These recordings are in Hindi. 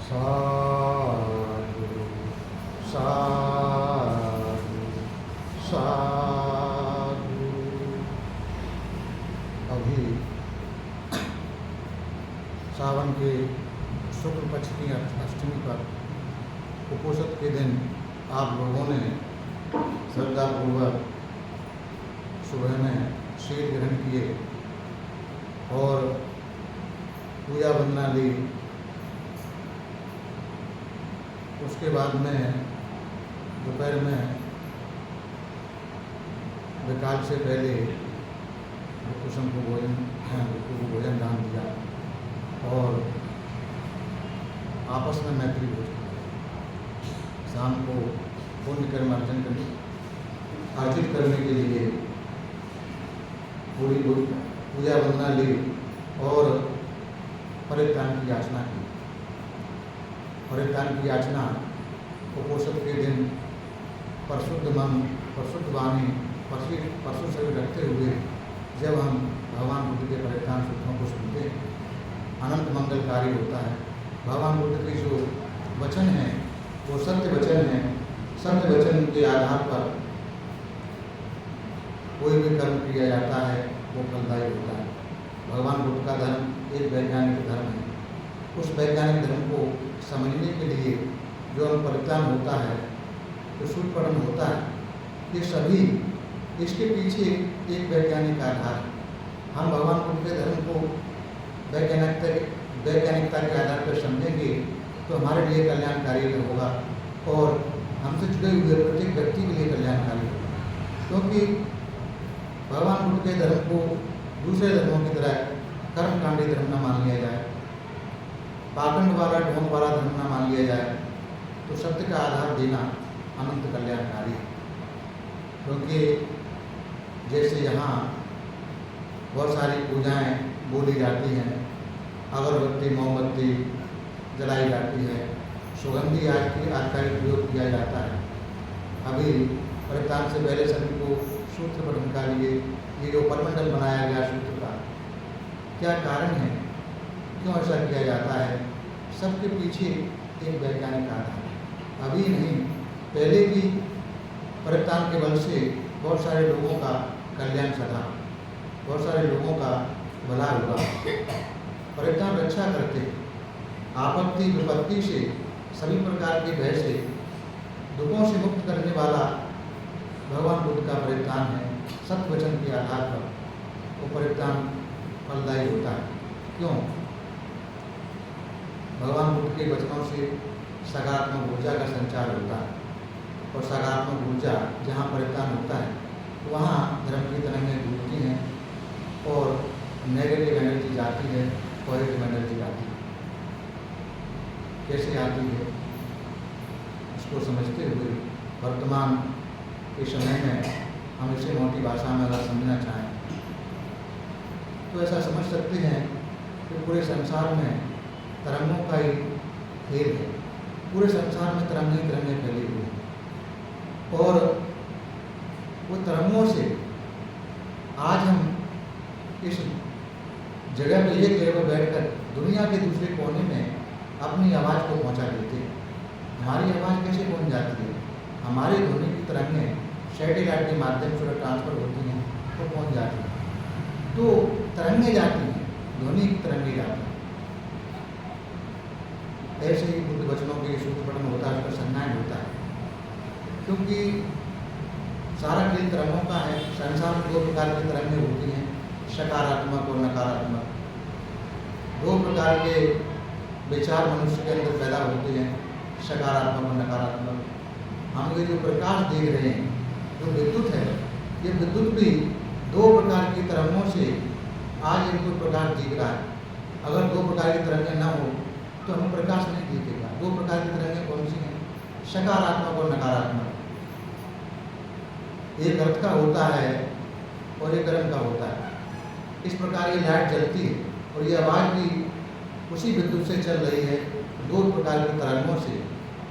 साधु साधु साधु। अभी सावन के शुक्ल पक्ष की अष्टमी पर उपोषित के दिन आप लोगों ने श्रद्धापूर्वक सुबह में शीत ग्रहण किए और पूजा वंदना ली। उसके बाद में दोपहर में विकाल से पहले कुसुम को भोजन दान दिया और आपस में मैत्री भोजन। शाम को पुण्य कर्म अर्जित करने के लिए पूरी पूजा वंदना ली और परित्राण की याचना की। परित्राण की याचना उपोषित के दिन परिशुद्ध मन, परिशुद्ध वाणी, परशु शरीर रखते हुए जब हम भगवान बुद्ध के परित्राण सूत्रों को सुनते हैं, अनंत मंगलकारी होता है। भगवान बुद्ध के जो वचन हैं वो सत्य वचन हैं। सत्य वचन के आधार पर कोई भी कर्म किया जाता है वो फलदायी होता है। भगवान बुद्ध का धर्म एक वैज्ञानिक धर्म है। उस वैज्ञानिक धर्म को समझने के लिए जो हम परित्राण होता है, जो सूत्रपठन होता है, ये सभी इसके पीछे एक वैज्ञानिक आधार है। हम भगवान बुद्ध के धर्म को वैज्ञानिकता के आधार पर समझेंगे तो हमारे लिए कल्याणकारी होगा और हमसे जुड़े हुए प्रत्येक व्यक्ति के लिए कल्याणकारी होगा। क्योंकि भगवान बुद्ध के धर्म को दूसरे धर्मों की तरह कर्मकांडी धर्म न मान लिया जाए, पाखंड वाला ढोंग वाला धर्म न मान लिया जाए, तो सत्य का आधार देना अनंत कल्याणकारी है। क्योंकि जैसे यहाँ बहुत सारी पूजाएं बोली जाती हैं, अगरबत्ती मोमबत्ती जलाई जाती है, सुगंधी आदि का प्रयोग किया जाता है। अभी परित्राण से पहले सभी को सूत्र पठन का लिए ये जो परमंडल बनाया गया सूत्र का क्या कारण है, क्यों ऐसा किया जाता है, सबके पीछे एक वैज्ञानिक आधार है। अभी नहीं, पहले भी परित्राण के बल से बहुत सारे लोगों का कल्याण सधा, बहुत सारे लोगों का भला हुआ। परित्राण रक्षा करते, आपत्ति विपत्ति से, सभी प्रकार के भय से, दुखों से मुक्त करने वाला भगवान बुद्ध का परित्राण है। सत्य वचन के आधार पर वो परित्राण फलदायी होता है। क्यों? भगवान बुद्ध के वचनों से सकारात्मक ऊर्जा का संचार होता है और सकारात्मक ऊर्जा जहाँ परित्राण होता है वहाँ धर्म की तरंगें घूमती हैं और नेगेटिव एनर्जी जाती है, पॉजिटिव एनर्जी आती है। कैसे आती है इसको समझते हुए वर्तमान के समय में हम इसे मोटी भाषा में अगर समझना चाहें तो ऐसा समझ सकते हैं कि पूरे संसार में तरंगों का ही खेल है। पूरे संसार में तरंगे फैली हुई हैं और वो तरंगों से आज हम इस जगह पर एक जगह पर बैठकर दुनिया के दूसरे कोने में अपनी आवाज़ को पहुंचा देते हैं। हमारी आवाज़ कैसे पहुंच जाती है? हमारे ध्वनि की तरंगें सैटेलाइट के माध्यम से ट्रांसफर होती हैं तो पहुंच जाती हैं। तो तरंगे जाती हैं, ध्वनि की तरंगे जाती हैं। ऐसे ही बुद्ध वचनों के सूत्र पठन होता है, उसका संज्ञान होता है। क्योंकि सारा खेल तरंगों का है। संसार में दो प्रकार की तरंगें होती हैं, सकारात्मक और नकारात्मक। दो प्रकार के विचार मनुष्य के अंदर पैदा होते हैं, सकारात्मक और नकारात्मक। हम ये जो प्रकाश देख रहे हैं, जो विद्युत है, ये विद्युत भी दो प्रकार की तरंगों से आज एक प्रकाश दिख रहा है। अगर दो प्रकार की तरंगें ना हो तो हमें प्रकाश नहीं दिखेगा। दो प्रकार की तरंगें कौन सी हैं? सकारात्मक और नकारात्मक। एक अर्थ का होता है और एक रंग का होता है। इस प्रकार ये लाइट जलती है और ये आवाज़ भी उसी विद्युत से चल रही है। दो प्रकार की तरंगों से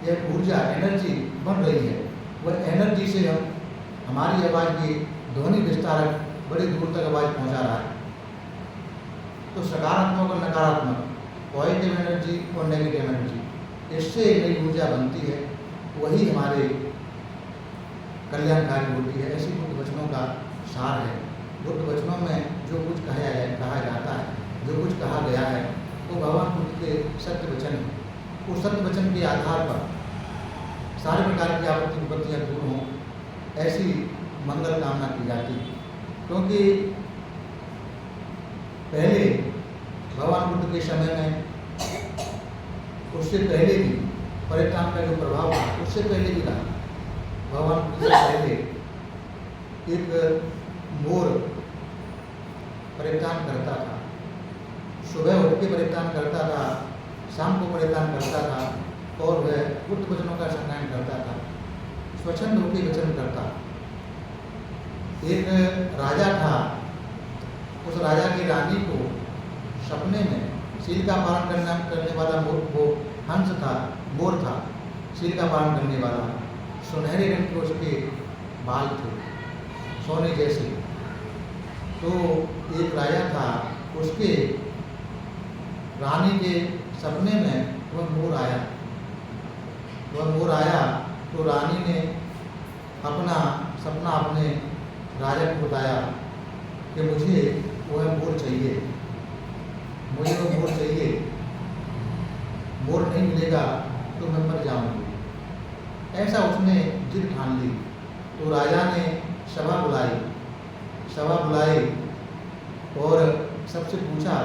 यह ऊर्जा एनर्जी बन रही है। वह एनर्जी से हम हमारी आवाज़ की ध्वनि विस्तारक बड़ी दूर तक आवाज़ पहुंचा रहा है। तो सकारात्मक और नकारात्मक, पॉजिटिव एनर्जी और नेगेटिव एनर्जी, इससे नई ऊर्जा बनती है, वही हमारे कल्याणकारी होती है। ऐसी बुद्ध वचनों का सार है। बुद्ध वचनों में जो कुछ कहा जाता है, जो कुछ कहा गया है, वो भगवान बुद्ध के सत्य वचन है। उस सत्य वचन के आधार पर सारे प्रकार की आपत्ति विपत्तियाँ दूर हों, ऐसी मंगल कामना की जाती है। क्योंकि पहले भगवान बुद्ध के समय में, उससे पहले भी परित्राण का जो प्रभाव था, उससे पहले भी रहा। भगवान बुद्ध से पहले एक मोर परित्राण करता था, सुबह उठ के परित्राण करता था, शाम को परित्राण करता था, और वह बुद्ध वचनों का संज्ञान करता था, स्वच्छंद होकर वचन करता। एक राजा था, उस राजा की रानी को सपने में शील का पालन करने वाला वो हंस था, मोर था, शील का पालन करने वाला, सुनहरे रंग के उसके बाल थे, सोने जैसे। तो एक राजा था, उसके रानी के सपने में वह मोर आया। तो रानी ने अपना सपना अपने राजा को बताया कि मुझे वह मोर चाहिए, मुझे वो मोर चाहिए, मोर नहीं मिलेगा तो मैं मर जाऊंगी। ऐसा उसने जिद ठान ली। तो राजा ने सभा बुलाई और सबसे पूछा,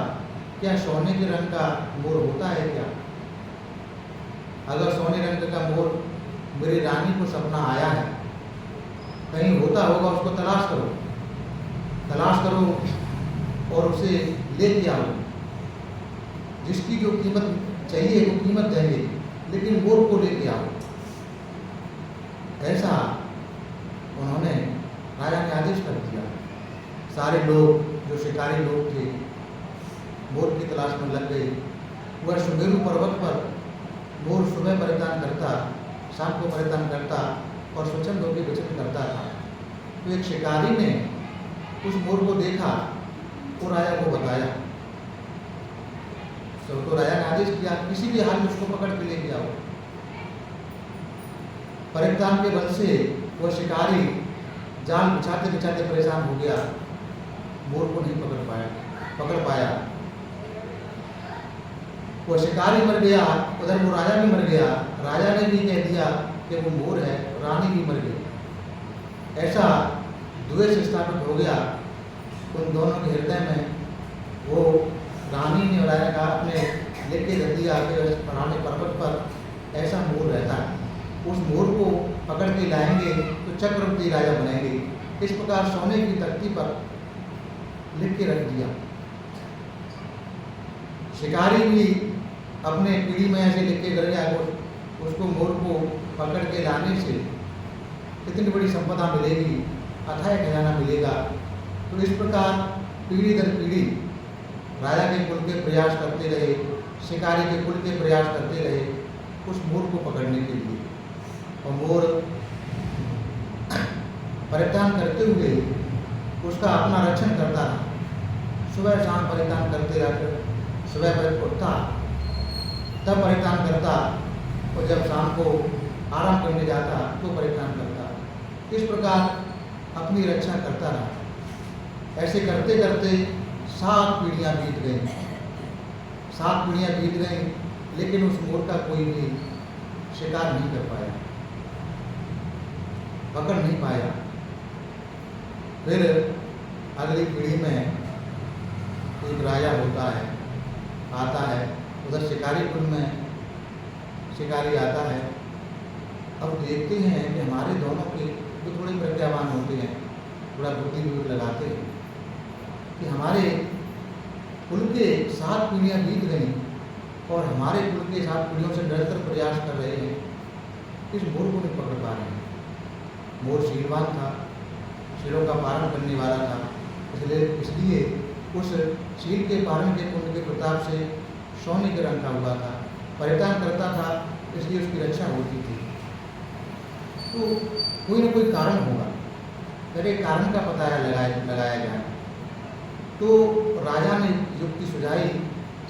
क्या सोने के रंग का मोर होता है क्या? अगर सोने रंग का मोर मेरी रानी को सपना आया है, कहीं होता होगा, उसको तलाश करो और उसे लेके आओ। जिसकी जो कीमत चाहिए वो कीमत देंगे, लेकिन मोर को लेके आओ। ऐसा उन्होंने, राजा ने आदेश कर दिया। सारे लोग, जो शिकारी लोग थे, मोर की तलाश में लग गए। वह सुमेरु पर्वत पर मोर सुबह परिधान करता, शाम को परिधान करता और स्वच्छंद होकर वचन करता था। तो एक शिकारी ने उस मोर को देखा, वो राजा को बताया। तो राजा ने आदेश किया, किसी भी हाल में उसको पकड़ के लेके आओ। परिधान के बल से वह शिकारी जाल बिछाते बिछाते परेशान हो गया, मोर को नहीं पकड़ पाया। वो शिकारी मर गया, उधर वो राजा भी मर गया। राजा ने भी कह दिया कि वो मोर है, रानी भी मर गई। ऐसा द्वेष स्थापित हो गया उन दोनों के हृदय में। वो रानी ने राजा का अपने लेके रख दिया कि फलाने पर्वत पर ऐसा मोर रहता है, उस मोर को पकड़ के लाएंगे तो चक्रवर्ती राजा बनेंगे। इस प्रकार सोने की तख्ती पर लिख के रख दिया। शिकारी भी अपने पीढ़ी में ऐसे लिख के कर गया, उसको मोर को पकड़ के लाने से कितनी बड़ी संपदा मिलेगी, अथाह खजाना मिलेगा। तो इस प्रकार पीढ़ी दर पीढ़ी राजा के कुल के प्रयास करते रहे, शिकारी के कुल के प्रयास करते रहे उस मोर को पकड़ने के लिए। और मोर परिधान करते हुए उसका अपना रक्षण करता रहा। सुबह शाम परिधान करते रहकर, सुबह पर उठता तब परिधान करता, और जब शाम को आराम करने जाता तो परिधान करता। इस प्रकार अपनी रक्षा करता रहा। ऐसे करते करते 7 पीढ़ियाँ बीत गईं। 7 पीढ़ियाँ बीत गईं, लेकिन उस मोर का कोई भी शिकार नहीं कर पाया, पकड़ नहीं पाया। फिर अगली पीढ़ी में एक राजा होता है, आता है, उधर शिकारी कुल में शिकारी आता है। अब देखते हैं कि हमारे दोनों के जो थोड़े प्रज्ञावान होते हैं, थोड़ा बुद्धि भी लगाते हैं कि हमारे कुल के 7 पीढ़ियाँ बीत गई और हमारे कुल के 7 पीढ़ियों से निरंतर प्रयास कर रहे हैं, इस मोर को नहीं पकड़ पा रहे हैं। मोर शीलवान था, शीलों का पालन करने वाला था, इसलिए उस शील के पालन के पुण्य के प्रताप से सोने के रंग का हुआ था, परिधान करता था, इसलिए उसकी रक्षा होती थी। तो कोई ना कोई कारण होगा, अगर एक कारण का पता लगाया जाए। तो राजा ने युक्ति सुझाई,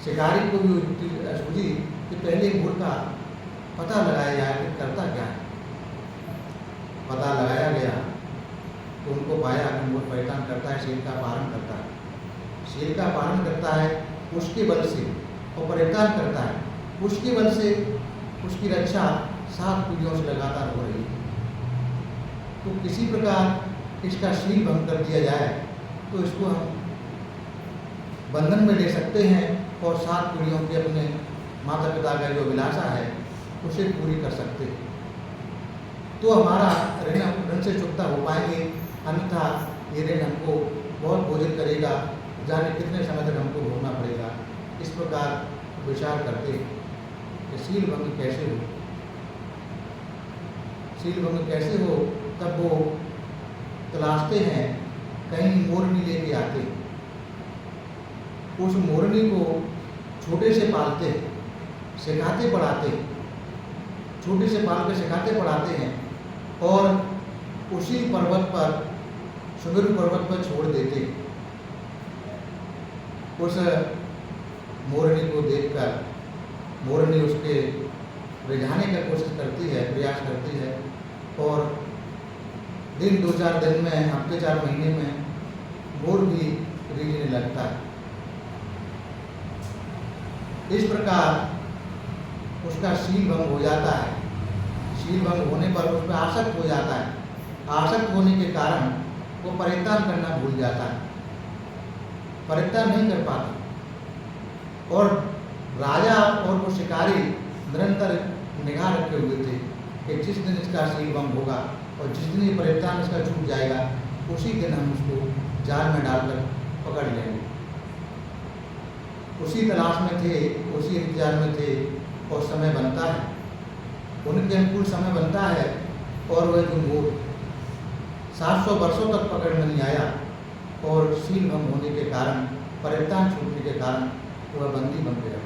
शिकारी को भी युक्ति सूझी कि पहले मोर का पता लगाया जाए कि करता क्या है। पता लगाया गया तो उनको पाया कि मोर परिधान करता है, शील का पालन करता है। शील का पालन करता है उसके बल से और परिधान करता है उसके बल से। उसकी रक्षा 7 पीढ़ियों से लगातार हो रही है। तो किसी प्रकार इसका शील भंग कर दिया जाए तो इसको हम बंधन में ले सकते हैं और 7 पीढ़ियों के अपने माता पिता का जो अभिलाषा है उसे पूरी कर सकते हैं। तो हमारा ऋण से चुकता हो पाएंगे, अन्यथा ये ऋण हमको बहुत बोझिल करेगा, जाने कितने समय तक हमको भोगना पड़ेगा। इस प्रकार विचार करते कि शील भंग कैसे हो। शील भंग कैसे हो, तब वो तलाशते हैं, कहीं मोरनी लेके आते, उस मोरनी को छोटे से पालते, सिखाते पढ़ाते, छोटे से पाल कर सिखाते पढ़ाते हैं और उसी पर्वत पर, सुमेरु पर्वत पर छोड़ देते। उस मोरनी को देखकर मोरनी उसके रिझाने का कोशिश करती है, प्रयास करती है और दिन 2-4 दिन में, हफ्ते 4 महीने में मोर भी रीझने लगता है। इस प्रकार उसका शील भंग हो जाता है। शील भंग होने पर उस पर आसक्त हो जाता है। आसक्त होने के कारण वो परित्याग करना भूल जाता है, परित्याग नहीं कर पाता। और राजा और वो शिकारी निरंतर निगाह रखे हुए थे कि जिस दिन इसका शील भंग होगा और जिस दिन ये परित्याग इसका छूट जाएगा, उसी दिन हम उसको जाल में डालकर पकड़ लेंगे। उसी तलाश में थे, उसी इंतजार में थे और समय बनता है, उनके अनुकूल समय बनता है और वह जो मोर 700 वर्षों तक पकड़ में नहीं आया और शील भंग होने के कारण, परित्याग छूटने के कारण वह बंदी बन गया।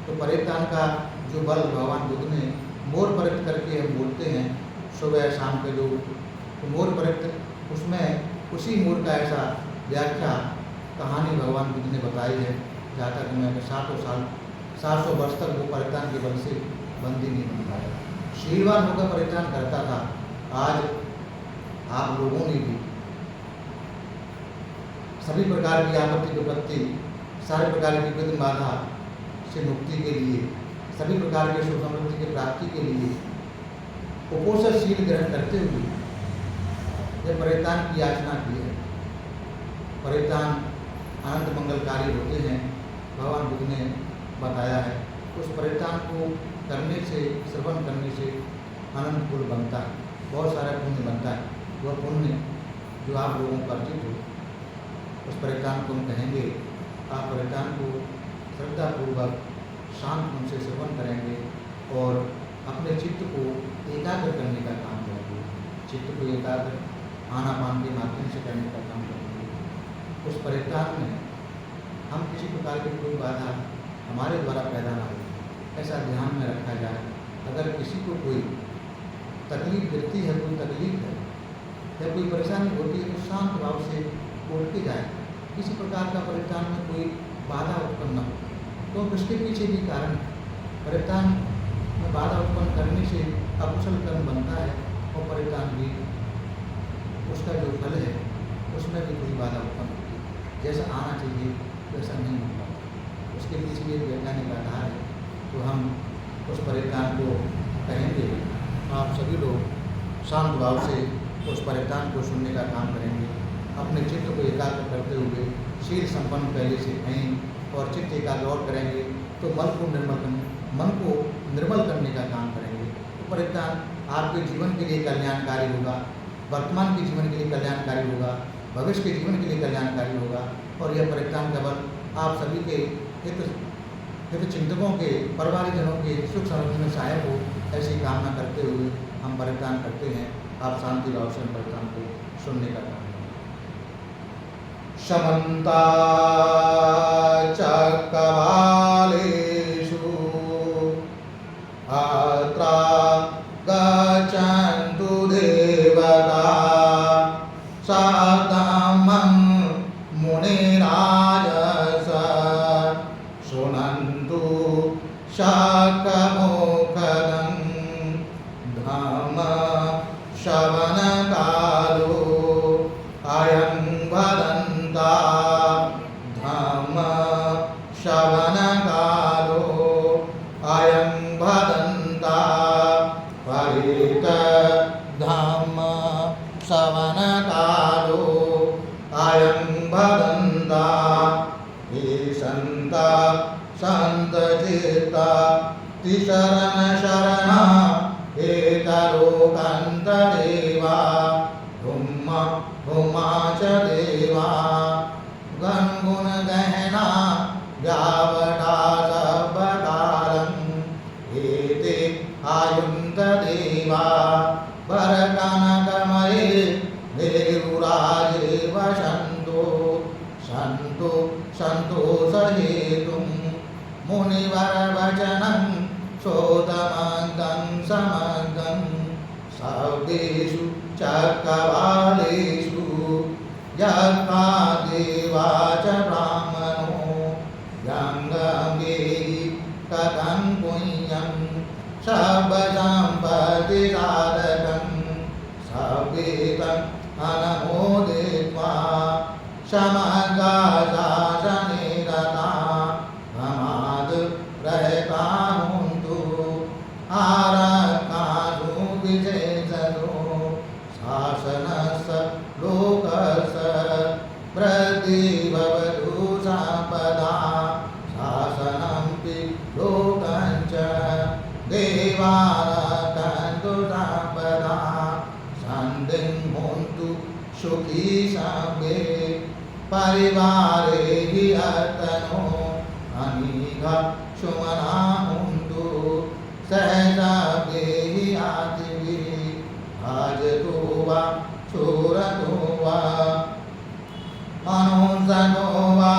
तो परित्याग का जो बल भगवान बुद्ध ने मोर परित करके हम बोलते हैं सुबह शाम के लोग, तो मोर परित, उसमें उसी मोर का ऐसा व्याख्या कहानी भगवान बुद्ध ने बताई है, जहाँ तक मैं 700 वर्ष तक वो परित्याग के बल से बंदी नहीं बन पाया, शीलवान होकर परित्याग करता था। आज आप लोगों ने भी सभी प्रकार की आपत्ति विपत्ति, सारे प्रकार की विघ्न बाधा से मुक्ति के लिए, सभी प्रकार के सुख समृद्धि की प्राप्ति के लिए उपोषण शील ग्रहण करते हुए यह परित्याग की याचना की है। परित्याग अनंत मंगलकारी होते हैं, भगवान बुद्ध ने बताया है। उस परित्याग को करने से, श्रवण करने से अनंत पुण्य बनता है, बहुत सारा पुण्य बनता है। वह पुण्य जो आप लोगों को अर्जित हो, उस परित्याग को हम कहेंगे, आप परित्याग को श्रद्धापूर्वक शांत मन से श्रवण करेंगे और अपने चित्त को एकाग्र करने का काम करेंगे। चित्त को एकाग्र आनापान के माध्यम से करने का काम करेंगे। उस परित्याग में हम किसी प्रकार की कोई बाधा हमारे द्वारा पैदा ना हो, ऐसा ध्यान में रखा जाए। अगर किसी को कोई तकलीफ दिखती है, कोई तकलीफ है या कोई परेशानी होती है, तो शांत भाव से उठ के जाए। किसी प्रकार का परित्याग में कोई बाधा उत्पन्न न हो, तो उसके पीछे भी कारण, परित्याग में बाधा उत्पन्न करने से अकुशल कर्म बनता है और परित्याग भी उसका जो फल है उसमें भी कोई बाधा उत्पन्न होती है। जैसा आना चाहिए वैसा नहीं हो पाता, उसके पीछे भी एक वैज्ञानिक आधार है। तो हम उस परित्याग को कहेंगे, आप सभी लोग शांत भाव से उस परित्याग को सुनने का काम करेंगे। अपने चित्त को एकाग्र करते हुए शील संपन्न पहले से हैं और चित्त एकाग्र और करेंगे तो मन को निर्मल करने का काम करेंगे। तो परित्याग आपके जीवन के लिए कल्याणकारी होगा, वर्तमान के जीवन के लिए कल्याणकारी होगा, भविष्य के जीवन के लिए कल्याणकारी होगा। और यह परित्याग का बल आप सभी के हित चिंतकों के, परिवारजनों के सुख समृद्धि में सहायक हो, ऐसी कामना करते हुए हम परित्याग करते हैं। आप शांति भाव से परित्याग को सुनने का काम करें। शमन्ता चक्रवालेषु अत्रा गच्छन्तु देवता सादमं मुनिराजस शृण्वन्तु शाकमुख कालो अयं भदन्ता परित धम्म श्रवण कालो अयं भदन्ता ईशन्ता संत चित्ता तिशरण शरणा एकलोकन्तरेवा धुम्मा धुम्मा च देवा गणगुण गहना व्यावटा सबकालम् एते आयुन्त देवा वरकनकमये मेरुराजे वसन्तो सन्तो सन्तोषहेतुं मुनिवरवचनं शोधमग्गं समग्गं सर्वेषु चक्रवालेषु यज्ञा देवा च ब्राह्मणो यङ्गमेहि कथं पुण्यं सर्वसम्पत्तिसाधकं सवेतम् अनमोदित्वा समग्रशासने रता प्रमादरहिता हुन्तु आरक्षासु विशेषतो शासनस्य लोकस्य प्रतिभवतु सम्पदा शासनमपि लोकञ्च देवारक्षन्तु सम्पदा सन्धिं हुन्तु सुखी सर्वे परिवारे विहर्तनो अनीघा सुमना हुन्तु सहसाभ्येहि आदिभिः भजतो वा सुरतो वा मनुष्यतो वा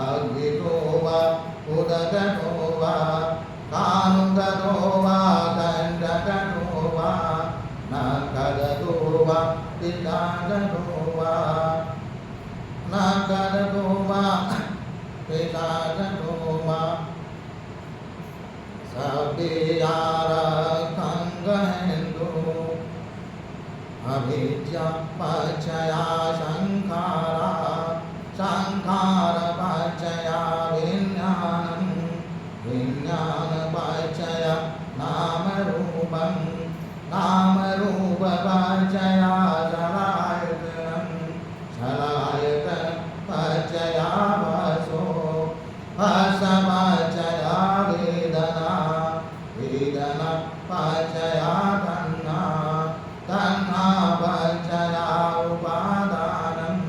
अग्नितो वा उदकतो वा कानुगतो वा दण्डकतो वा नकदतो वा पितागतो वा नकदतो वा पितागतो वा सभ्यारक्षं गहेन्दु अविद्या पचया संखारा संखार पचया विज्ञानं विज्ञान पचया नामरूपं नामरूप पचया सलायतनं सलायतन पचया वसो वस पचया वेदना वेदना पचया तन्ना तन्ना पचया उपादानं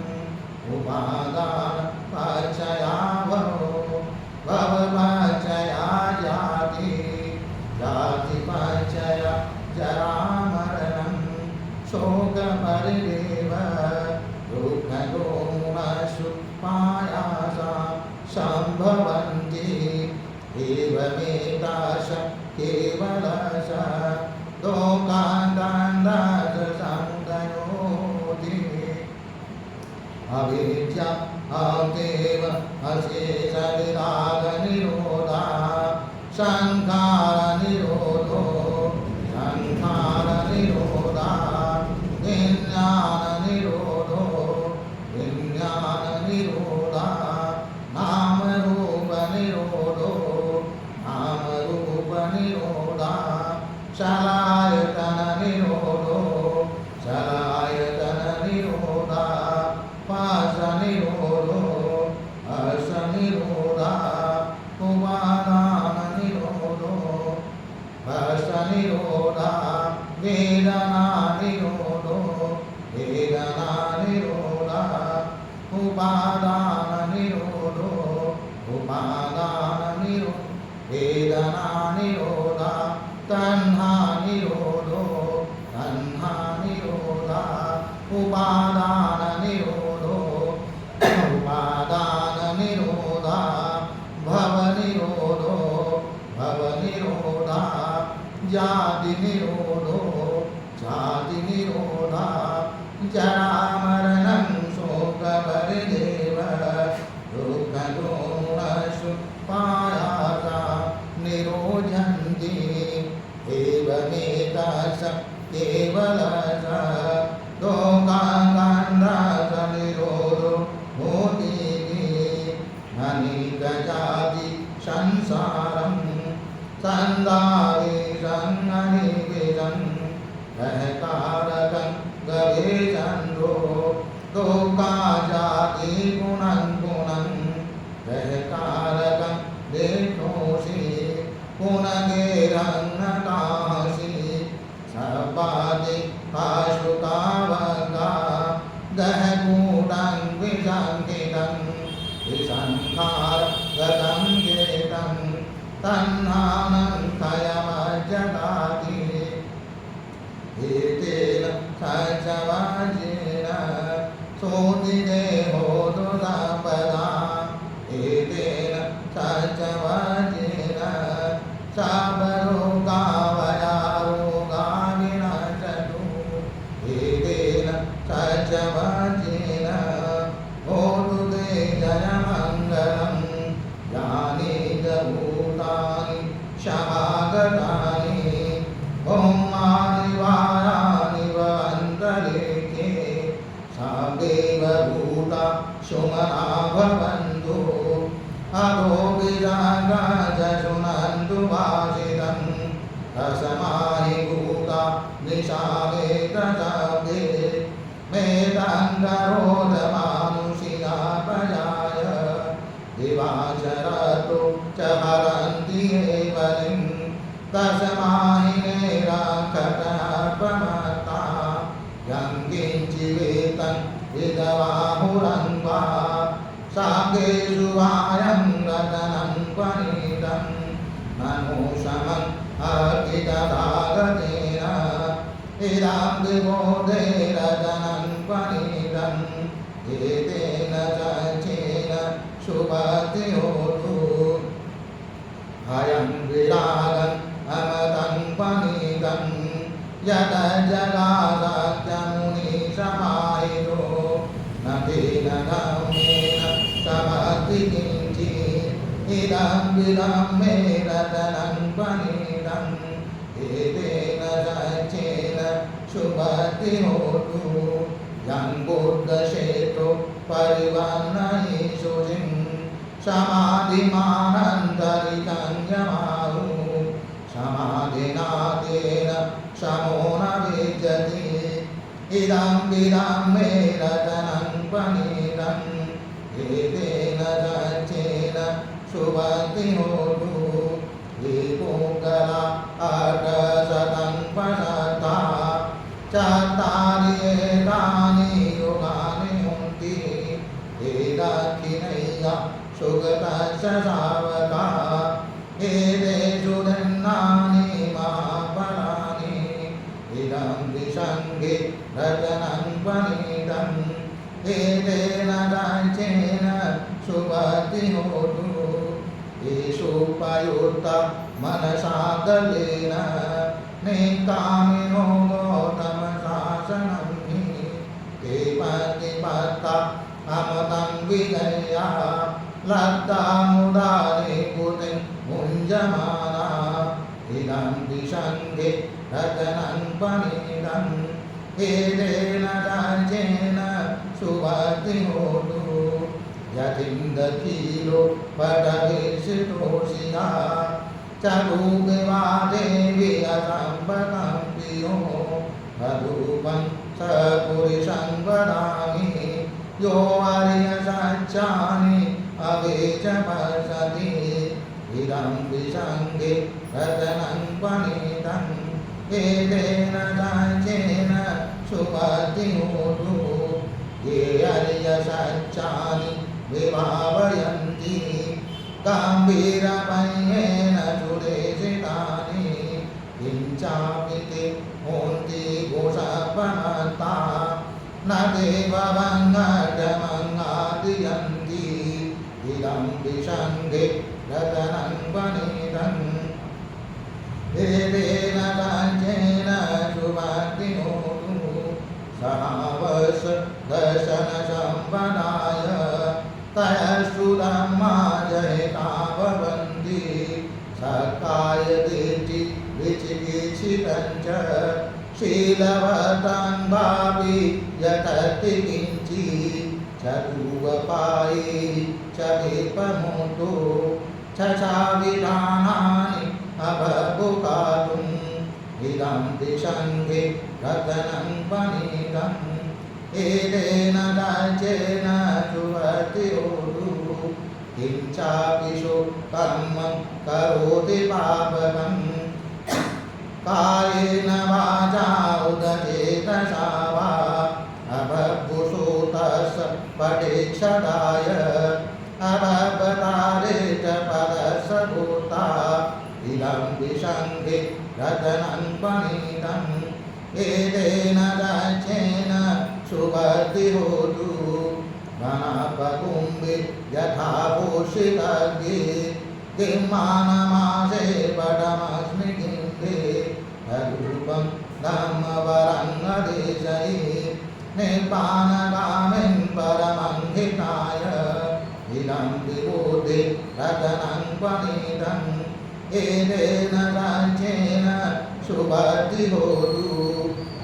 उपादान पचया भवो भव पचया जाति जाति पचया जरामरणं शोकपरिदेव दुःखदोमसु पायासा सम्भवन्ति एवमेताश केवलश लोकान्तान्दास समुदयोति अविद्या अदेव अशेषविरागनिरोधा संखारनिरोधो संखारनिरोधा विज्ञाननिरोधो विज्ञाननिरोधा नामरूपनिरोधो नामरूपनिरोधा शलायतननिरोधो शलायतननिरोधा पाशनिरोधो हर्षनिरोधा उपादाननिरोधो हर्षनिरोधा वेदनानिरोधो वेदनानिरोधा उपादाननिरोधो उपादाननिरोधो वेदनानिरोधा तन्हानिरोधो तन्हानिरोधा उपादाननिरोधो उपादाननिरोधा भवनिरोधो भवनिरोधा जातिनिरोधो जातिनिरोधा जरामरणं शोकपरिदेव दुःखदोषु पायासा निरोधन्ति एवमेतास केवलश लोकान्तान्दास निरोधो भूतिः अनेकजाति संसारं संदारे संगनिवेदं रहकारकं गवेचन्द्रो दोका जाति गुणं गुणं रहकारकं देखोषि पुनगेरन्नकासि सपादि पाशुकावगा गहकूटं विसंकितं विसंखार गतं चेतं तन्नानं खयमज्जगाति एतेन सचवाजेन सोतिदेहो दुरापदा एतेन सचवाजेन सावरोगावयारोगा विनाशतु एतेन सचवाजेन होतु ते जयमङ्गलं यानि च भूतानि क्षमागतानि ओमानि वाराणि वन्तरिक्षे सादेव भूता सुमना भवन्तु अधो विरागाच शृण्वन्तु भाषितं रसमानि भूता निशामेत शब्दे मेदं करोदमानुषिया प्रजाय दिवाचरतो च हरन्ति ये बलिं दशमाहि नेराकटपमत्ता यं किञ्चिवेतं विधवाहुरं वा साकेषु वायं रतनं पनीतं मनोषमं अर्पितदागतेन इदं विबोधे रतनं पनीतं एतेन सचेन शुभतिहोतु अयं विरागम् अमतं पनीतं यत जगासत्यमुनिसमाहितो न तेन धम्मेन समति किञ्चित् इदं विदं मे रतनं पनीतं एतेन सचेन शुभतिहोतु यं बुद्धक्षेत्रो परिवर्णयि शुचिं समाधिमानन्तरितं यमाहु समाधिना तेन समो न विद्यते इदं विदं मे रतनं पनीतं एतेन सचेन शुभतिहोतु ये पोगला अर्धशतं पशता चत्वारि एतानि युगानि हुन्ति एतद्दिनैः सुगतस्य सावका एतेषु दिनानि महाफलानि इदं विसङ्गे रतनं पनीतम् एतेन सचेन शुभतिहोतु येषुपयुक्ता मनसा दलेन निकामिनो गौतमशासनं हि ते प्रतिपत्ता अमतं विजया लब्धा मुदारे कुतिं मुञ्जमाना इदं विसङ्गे रतनं पनीतम् एतेन सचेन शुभतिहोतु यतिन्दखिलो पटविषितोषिया चतुर्विवादेवी असम्पतं प्रियो तदूपं सपुरुषं वदामि यो आर्यसत्यानि अवेचपसति इदं विसङ्गे रतनं पनीतम् एतेन सचेन शुभतिहोतु ये आर्यसत्यानि विभावयन्ति गम्भीरमयेन सुदेशितानि किञ्चापि ते होन्ति घोषप्रमत्ता न देववङ्गमङ्गादियन्ति इदं विसङ्गे रतनं पनीतम् एतेन सचेन शुभतिहोतु सहावस दर्शनसम्पदाय तयस्तु धम्माजहिता भवन्ति सकाय दीर्घि विचिकित्सितं च शीलवतं भावि यतति किञ्चित् चतुर्वपाये च विपमुतो चचाविधानानि अभबुकातुम् इदं दिशङ्गे रतनं पनीतम् एतेन राज्येन जुवति ओदु किञ्चापिषु कर्मं करोति पापकम् कायेन वाचा उदचेतसा वा अभवुषु तस्य पठेक्षदाय अभवतारे च पदस्य भूता इदं विशङ्गे रतनं पनीतम् एतेन राज्येन सुवर्ति होतु गणपकुम्भे यथा पोषितग्रे किं मानमासे पटमस्मि किम्भे तद्रूपं धम्मवरङ्गदेशये निर्वाणगामिन् परमं हिताय इदं विबुधे रतनं पनीतम् एतेन राज्येन सुवर्ति होतु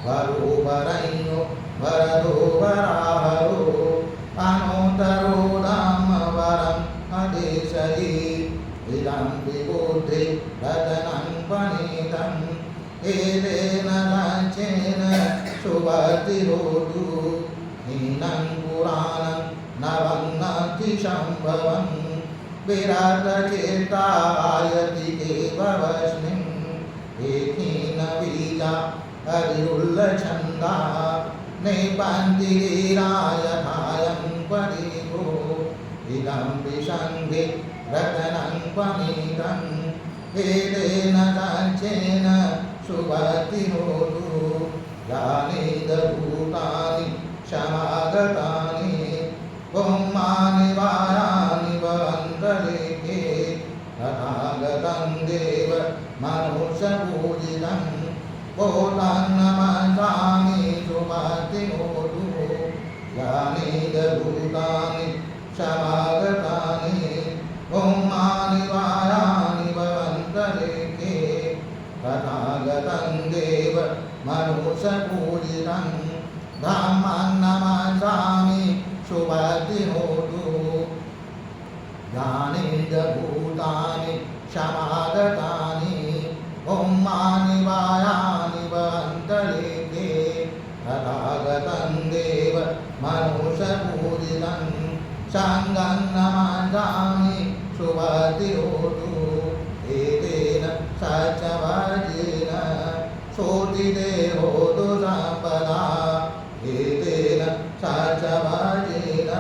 वरो वरण्यो वरदो वराहरो अनोतरो धम्मवरम् अदेशये इदं विबुधे रतनं पनीतम् एतेन राज्येन सुवर्ति होतु हीनं पुराणं नवं शम्भवम् विराटचेतायति केववस्मिन् एकेन बीजा हरिरुल्लछन्दा निपन्तिरायथायं परीतो इदं विशङ्गे रतनं पनीतम् एतेन राज्येन सुवर्ति होतु यानीदभूतानि क्षमागतानि पुम्मानि वाराणि भवन्तरेके तथागतं देव मनुष्यपूजितं पोतान्नमसामि सुवर्ति होतु यानीदभूतानि क्षमागतानि पुम्मानि वाराणि भवन्तरेके तथागतं देव मनुष्यपूजितं धम्मन्नमसामि सुवर्ति होतु यानीदभूतानि क्षमागतानि पुम्मानि वाराणि भवन्तरेके तथागतं देव मनुष्यपूजितं सङ्गं नमसामि सुवर्ति होतु एतेन सचवर्जेन सोतिते होतु सम्पदा एतेन सचवर्जेन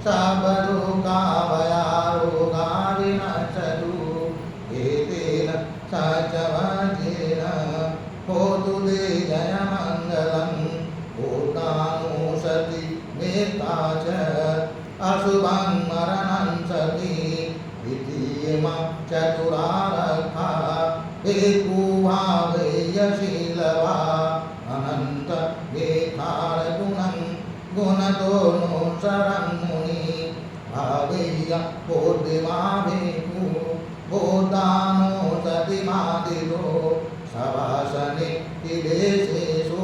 सर्वरोगाभयारोगा विनश्यतु एतेन सचवर्जेन होतु ते जयमङ्गलम् भूतानुसति मेत्ता च अशुभं मरणं सति द्वितीयमा चतुरारक्षा भिक्खुभावेयशीलवा अनन्त वेदारगुणं गुणतोऽनुसरन् मुनि भावेय बोधिमा भिक्खु बोधानो सतिमादितो सवासने विदेशेषु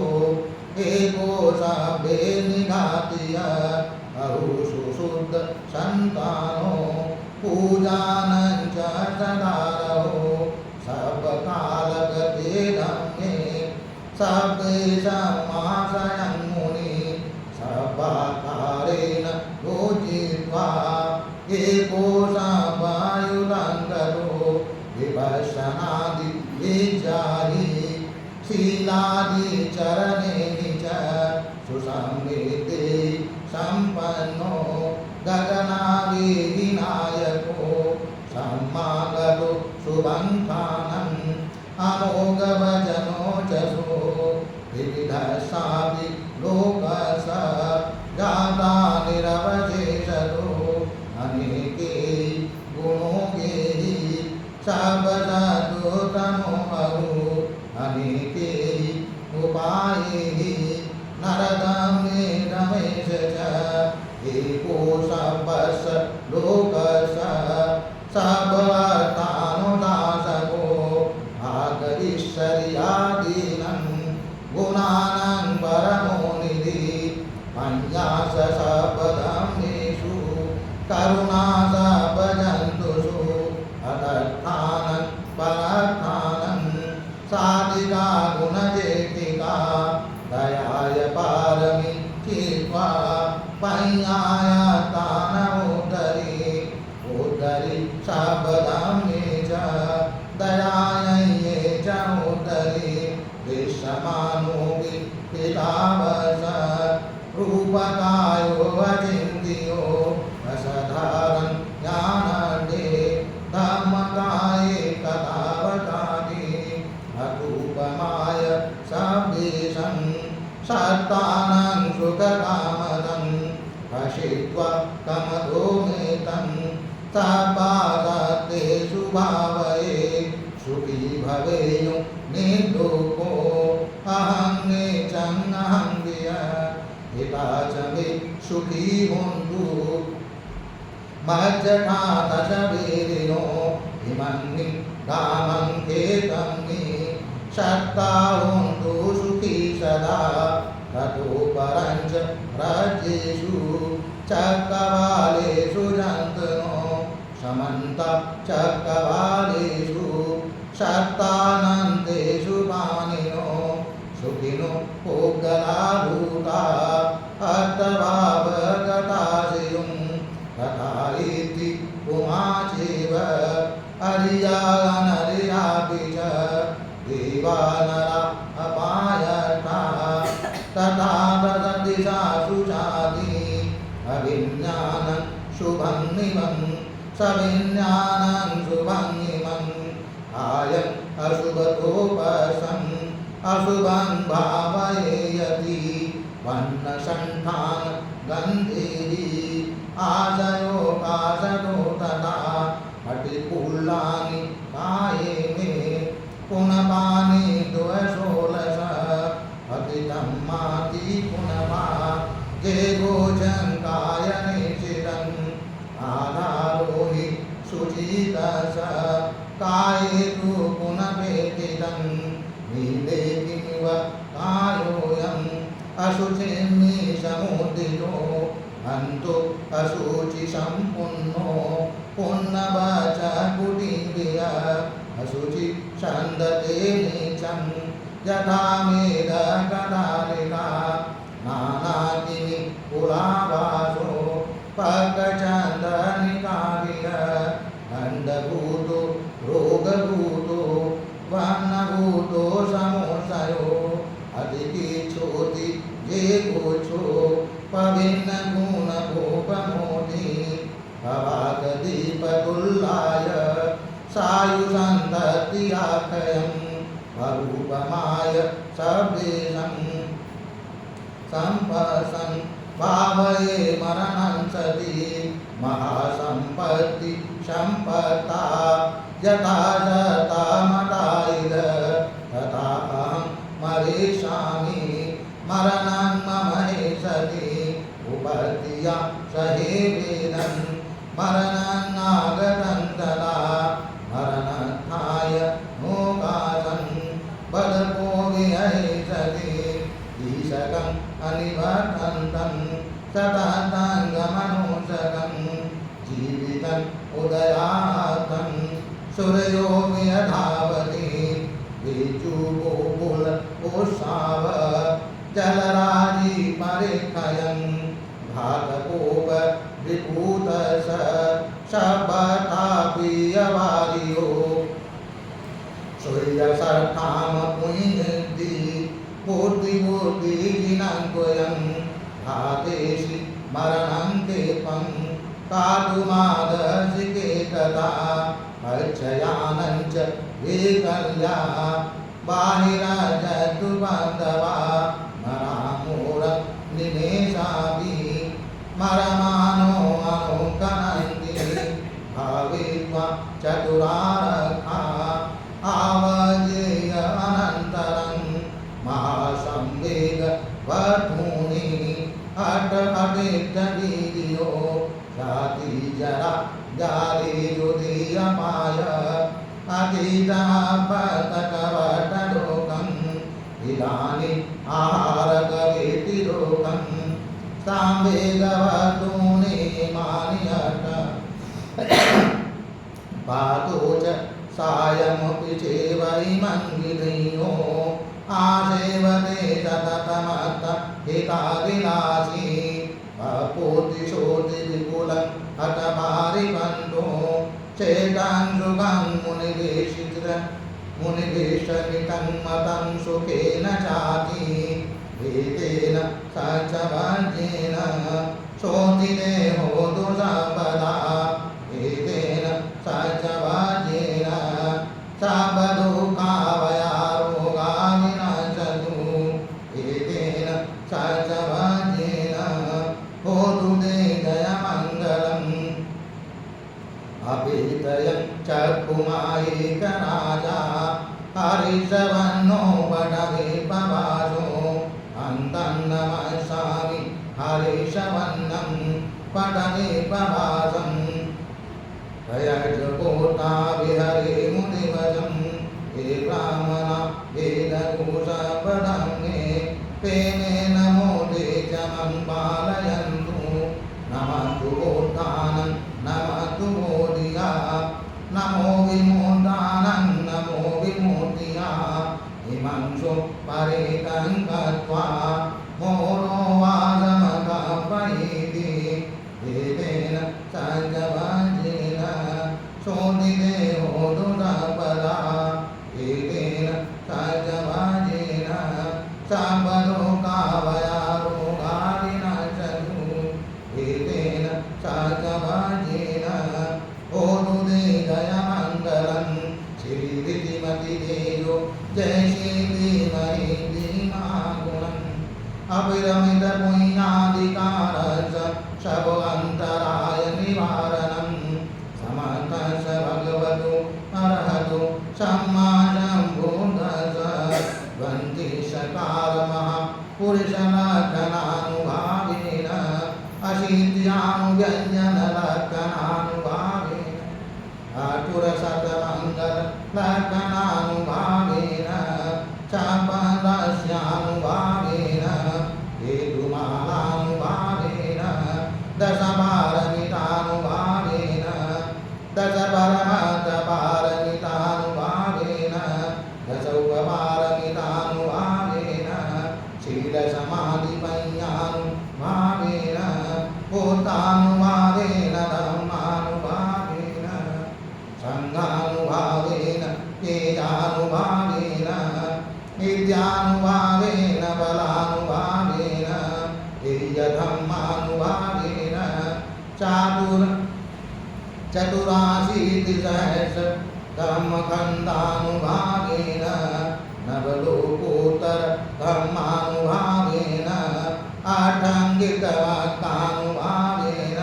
एको सभे निघातीय अरुषु शुद्ध संतानो पूजानं च सदारहो सर्वकालगते धम्मे सर्वे समाश्रयं मुनि सर्वाकारेण योजित्वा एको वायुरङ्गतो विपश्यनादि विचारी शीलादिचरणे च सुसंवेदे सम्पन्नो गगनाविनायको सम्मागतो शुभङ्खानम् अमोघवचनो चसो विविधस्यापि लोकस जाता निरवशेषतो अनेके गुणोगे सर्वसदुतमो बहु अनेके उपाये नरदं रमेश च एको सर्वस्य लोकस्य सर्वतानुदासको भागरीश्वर्यादीनं गुणानां परमो निधि पञ्चाश सर्वधर्मेषु करुणा उदरी शब्दमे च दयायै च उदरी दृश्यमानोऽपि पितावस रूपकायो अचिन्त्यो रसधारन् ज्ञानदे धम्मकाये कथावतादि अरूपमाय सब्देशं सत्तानं सुखकामदं हसित्वा कमदोमेतं सपादत्तेषु भावये सुखी भवेयु निर्दुःखो अहं नेचं अहं विय हिता च मे सुखी होन्तु मज्जठा दशवीरिणो हिमन्नि कामं खेतन्नि शक्ता होन्तु सुखी सदा ततो परञ्च राज्येषु चक्रवालेषु जन्तनो समन्त चक्रवालेषु शक्तानन्तेषु पाणिनो सुखिनो पुग्गलाभूता अर्थभावगताशयुं तथा इति पुमाचेव अर्यानर्यापि च देवानरा अपायता तथा तददिशासु चादि अभिज्ञानं शुभं निमं सविज्ञानं शुभं निमम् आयम् अशुभतोपसम् अशुभं भावयेयति वह्नशण्ठान् गन्धेहि आशयो काशयो तथा अटिपुल्लानि काये मे पुनपानि द्वषोलश अतितं माति पुनपा जेगोचं कायनिशिरम् आधारो हि शुचितस काये तु पुनपेतितं नीले किमिव कायोऽयम् अशुचिर्मि समुदितो अन्तो अशुचि सम्पुन्नो पुन्नवच कुटिम्बिय अशुचि छन्दते नीचं यथा मेदकदालिका नानाकिनि कुलावासो पकचन्दनिकाविय अन्धभूतो रोगभूतो वर्णभूतो समोसयो अधिकिच्छोति ये गोचो पभिन्नगुणभोगमोदि भवागदीपतुल्लाय सायुसन्तत्याख्यम् अरूपमाय सब्देशं सम्पसन् भावये मरणं सति महासम्पत्ति सम्पत्ता यथा जता मदायिद तथा अहं मरिष्यामि मरणं मम सति उपत्या सहे वेदं मरणं नागतं तदा मरणस्थाय मोकाशं बलको विहै सति ईशकम् अनिवर्तन्तं सततं गमनोषकं जीवितम् उदयातं सूर्यो वियधावति विचुगोकुल उत्साव जलराजी परिखयं घातकोप विभूतस शबताप्रियवार्यो सूर्यसर्थाम पुण्यति बुद्धिबुद्धिजिनान्त्वयं घातेषि मरणं केपं कातुमादशिके तदा अर्चयानं च विकल्या बाहिराजतु बान्धवा मरामूर निमेषापि मरमानो अनुकनन्ति भावित्वा चतुरारखा आवजेय अनन्तरं महासंवेग वर्धूनि अटकटितवीर्यो जाति जरा जाले जुदीयमाय अतीतापतकवटलोकम् इदानीम् आहारगवेति लोकम् साम्वेगवर्धूनि मानियट पातो च सायमपि चेवैमं विधेयो आसेवते सततमत्त हिताविलासी अपोतिशोति विपुलं हतभारिबन्धो चेतां सुखं मुनिवेशमितं मतं सुखेन चाति एतेन सच्चवाज्येन शोधिते होतु सर्वदा एतेन सच्चवाज्येन सर्वदुःखावयारोगा विनाशतु एतेन सच्चवाज्येन होतु ते जयमङ्गलम् अपितयं चकुमायिकराजा हरिशवन्नो वटविपवासो अन्तं नमस्यामि हरिशवन्नं वटविपवासम् भयजगोता विहरे मुनिवशं हे ब्राह्मणा वेदघोषपदं तेने नमो तेजमं पालयन्तु नमस्तु बोधानं नमस्तु बोधिया नमो विमोदानं नमो विमोदिया हिमंशो परितं गत्वा मोरो वासमकपयिति देवेन सज्जवाजेन शोधिते होतु सर्वदा एतेन सज्जवाजेन सर्वलोकावयारोगा विनाशतु एतेन सज्जवाजेन होतु ते जयमङ्गलम् श्रीमतिदेयो जय श्रीमहि धीमागुणम् अभिरमितपुण्याधिकारस्य शवन्तराय निवारणं समर्थस्य भगवतो अर्हतो सम्मा सम्बुद्धस्य वन्दिषकारमः पुरुषलक्षणानुभावेन अशीत्यानुव्यञ्जनलक्षणानुभावेन अटुरशतमङ्गललक्षणानुभावेन चापदस्यानुभावेन हेतुमालानुभावेन दशपारमितानुभावेन दशपरमतपारमितानुभावेन दशौपपारमितानुभावेन शीलसमाधिपञ्यानुभावेन भूतानुभावेन धर्मानुभावेन संघानुभावेन तेजानुभावेन विद्यानुभावेन बलानुभावेन धर्मानुभावेन चतुराशीतिसहस्र धर्मखण्डानुभावेन नवलोकोत्तर धर्मानुभावेन आठाङ्गिकवाक्यानुभावेन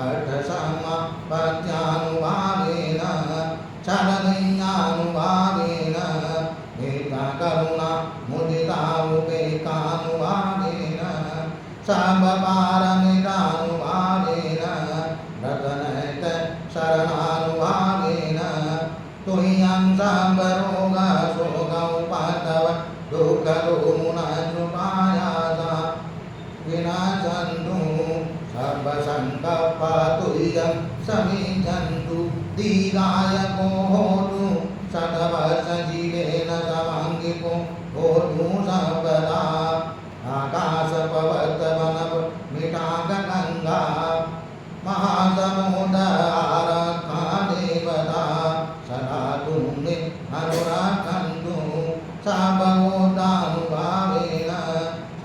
अर्थसमपत्यानुभावेन चरणीयानुभावेन मेधाकरुणा मुदितामुपेकानुभावेन सर्वपारमितानुभावेन रतनैत शरणानुभावेन तुह्यं सर्वरोगशोकौपतव दुःखदोमुनसुपायासा विनाशन्तु सर्वसङ्कल्पतुल्यं समीजन्तु दीर्घायको होतु शतवर्षजीवेन समाङ्गिको होतु सर्वदा आकाशपवतवनमिटाकगङ्गा महासमुदारका देवता सदा तुङ्गे अनुराकन्तु सर्वभूतानुभावेन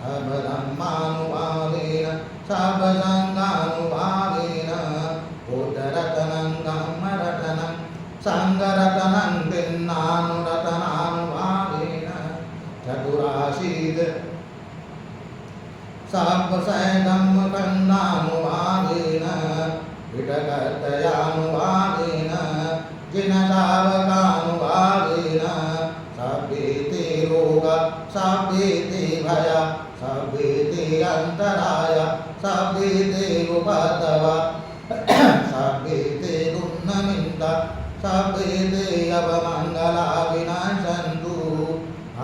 सर्वधर्मानुभावेन सर्वसङ्गानुभावेन भूतरतनं ब्रह्मरतनं सङ्गरतनं भिन्नानुरतनानुभावेन चतुराशीत् सर्वसैधम्मखण्डानुभावेन विटकर्तयानुभावेन जिनतावकानुभावेन सभ्येते रोग सभ्येते भय सभ्येते अन्तराय सभ्येते उपद्रव सभ्येते गुणनिन्द सभ्येते अवमङ्गला विनाशन्तु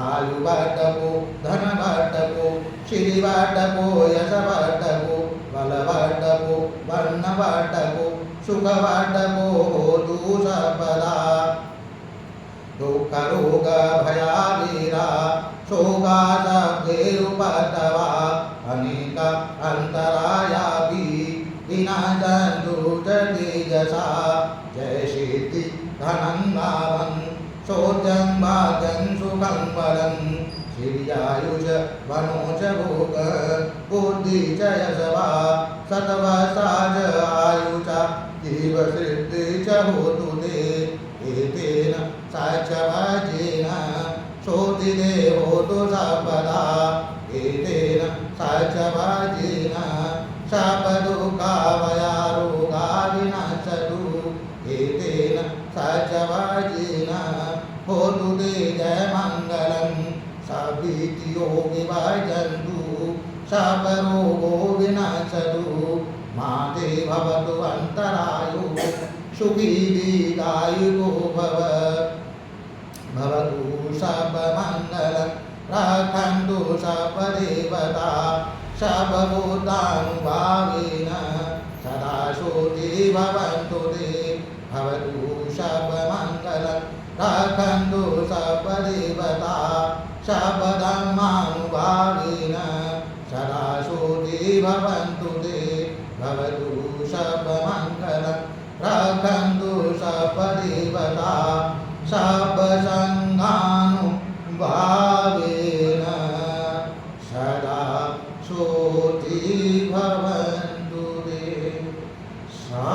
आयुवर्धको धनवर्धको श्रीवर्धको यशवर्धको बलवर्धको वर्णवर्धको सुखवर्धको होतु सर्वदा दुःखरोग भयावीरा शोकासभ्येरुपद्रवा अनेक अन्तरायापि विनाशन्तु च तेजसा जय धनं लाभं शौचं भाग्यं सुखं बलं श्रियायुष वनोच भोग बुद्धि च यशवा सतवसा च आयुष जीव सिद्धि च होतु ते एतेन साचवाजेन शोधिते होतु सर्वदा एतेन साचवाजेन शापदुःखा भयारोगा विनाशतु एतेन साचवाजेन होतु ते जयमङ्गलं साभीतियो विभाजन्तु शापरोगो विनाशतु मा ते भवतु अन्तरायो सुखी दीर्घायुको भवतु शापमङ्गलं रक्षन्तु शापदेवता शापभूतानुभावेन सदा शोचे भवन्तु ते भवतु शापमङ्गलं रक्षन्तु शापदेवता शापधर्मानुभावेन सदा शोचे भवन्तु ते भवतु शापमङ्गलं रक्षन्तु शापदेवता शापसङ्घानुभावेन सदा शोचे भवन्तु ते सा